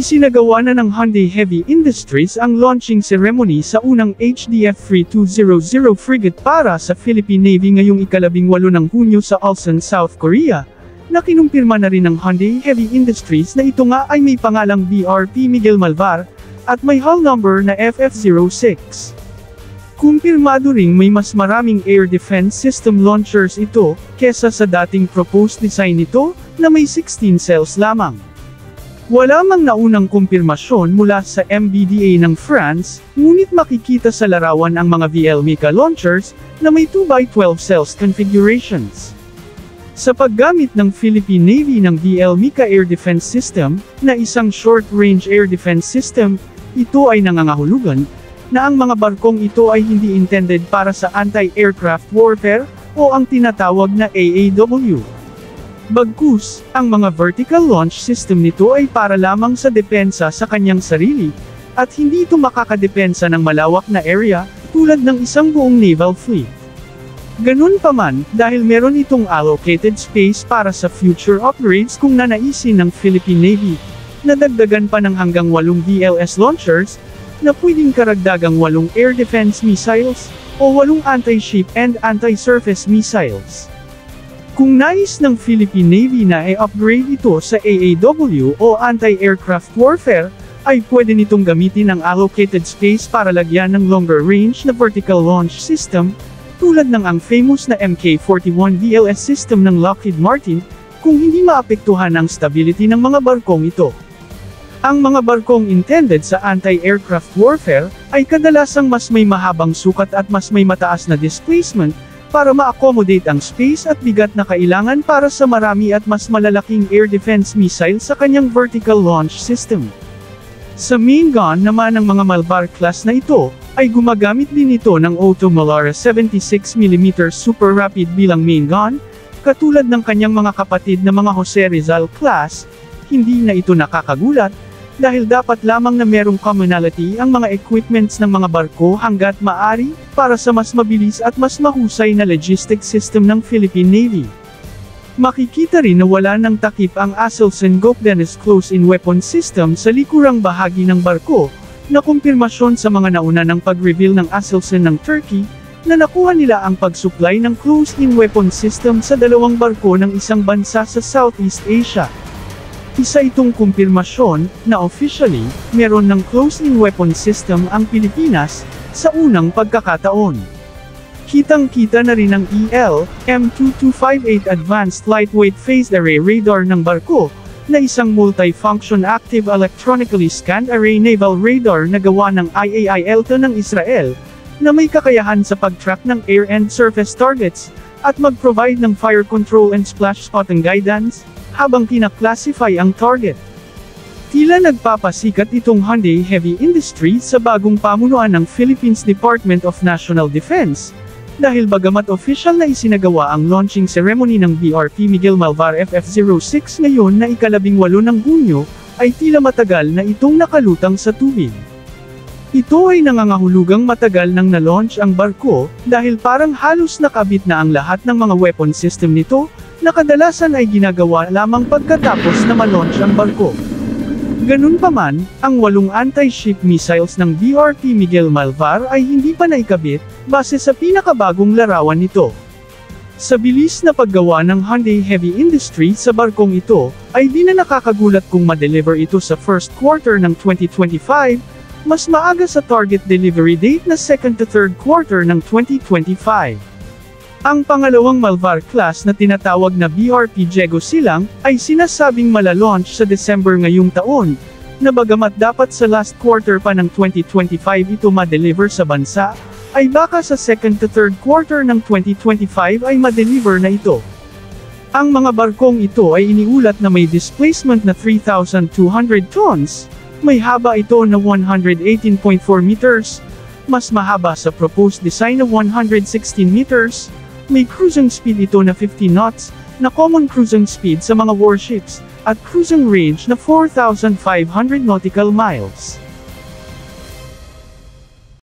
Isinagawa na ng Hyundai Heavy Industries ang launching ceremony sa unang HDF-3200 frigate para sa Philippine Navy ngayong ika-18 ng Hunyo sa Ulsan, South Korea, na kinumpirma na rin ng Hyundai Heavy Industries na ito nga ay may pangalang BRP Miguel Malvar, at may hull number na FF06. Kumpirmado ring may mas maraming air defense system launchers ito, kesa sa dating proposed design nito, na may 16 cells lamang. Wala mang naunang kumpirmasyon mula sa MBDA ng France, ngunit makikita sa larawan ang mga VL-MICA launchers, na may 2x12 cells configurations. Sa paggamit ng Philippine Navy ng VL-MICA Air Defense System, na isang short-range air defense system, ito ay nangangahulugan, na ang mga barkong ito ay hindi intended para sa anti-aircraft warfare, o ang tinatawag na AAW. Bagkus, ang mga vertical launch system nito ay para lamang sa depensa sa kanyang sarili, at hindi ito makakadepensa ng malawak na area, tulad ng isang buong naval fleet. Ganun pa man, dahil meron itong allocated space para sa future upgrades kung nanaisin ng Philippine Navy, nadagdagan pa ng hanggang 8 VLS launchers, na pwedeng karagdagang 8 air defense missiles, o 8 anti-ship and anti-surface missiles. Kung nais ng Philippine Navy na i-upgrade ito sa AAW o anti-aircraft warfare, ay pwede nitong gamitin ang allocated space para lagyan ng longer range na vertical launch system, tulad ng ang famous na Mk-41 VLS system ng Lockheed Martin, kung hindi maapektuhan ang stability ng mga barkong ito. Ang mga barkong intended sa anti-aircraft warfare, ay kadalasang mas may mahabang sukat at mas may mataas na displacement, para ma-accommodate ang space at bigat na kailangan para sa marami at mas malalaking air defense missile sa kanyang vertical launch system. Sa main gun naman ng mga Malvar class na ito, ay gumagamit din ito ng Otto Melara 76mm Super Rapid bilang main gun, katulad ng kanyang mga kapatid na mga Jose Rizal class. Hindi na ito nakakagulat, dahil dapat lamang na merong commonality ang mga equipments ng mga barko hanggat maaari, para sa mas mabilis at mas mahusay na logistics system ng Philippine Navy. Makikita rin na wala ng takip ang Aselsan Gokdenes Close-in Weapon System sa likurang bahagi ng barko, na kumpirmasyon sa mga nauna ng pag-reveal ng Aselsan ng Turkey, na nakuha nila ang pag-supply ng close-in weapon system sa dalawang barko ng isang bansa sa Southeast Asia. Isa itong kumpirmasyon, na officially, meron ng close-in weapon system ang Pilipinas, sa unang pagkakataon. Kitang-kita na rin ang EL-M2258 Advanced Lightweight Phased Array Radar ng barko, na isang multi-function active electronically scanned array naval radar na gawa ng IAI-ELTA ng Israel, na may kakayahan sa pag-track ng air and surface targets, at mag-provide ng fire control and splash spotting guidance, habang kina-classify ang target. Tila nagpapasikat itong Hyundai Heavy Industries sa bagong pamunuan ng Philippines Department of National Defense, dahil bagamat official na isinagawa ang launching ceremony ng BRP Miguel Malvar FF06 ngayon na ika-18 ng Hunyo, ay tila matagal na itong nakalutang sa tubig. Ito ay nangangahulugang matagal nang na-launch ang barko, dahil parang halos nakabit na ang lahat ng mga weapon system nito, na kadalasan ay ginagawa lamang pagkatapos na ma-launch ang barko. Ganun pa man, ang 8 anti-ship missiles ng BRP Miguel Malvar ay hindi pa naikabit, base sa pinakabagong larawan nito. Sa bilis na paggawa ng Hyundai Heavy Industries sa barkong ito, ay di na nakakagulat kung ma-deliver ito sa first quarter ng 2025, mas maaga sa target delivery date na second to third quarter ng 2025. Ang pangalawang Malvar class na tinatawag na BRP Diego Silang, ay sinasabing mala-launch sa December ngayong taon, na bagamat dapat sa last quarter pa ng 2025 ito ma-deliver sa bansa, ay baka sa second to third quarter ng 2025 ay ma-deliver na ito. Ang mga barkong ito ay iniulat na may displacement na 3,200 tons, may haba ito na 118.4 meters, mas mahaba sa proposed design na 116 meters, may cruising speed ito na 50 knots, na common cruising speed sa mga warships, at cruising range na 4,500 nautical miles.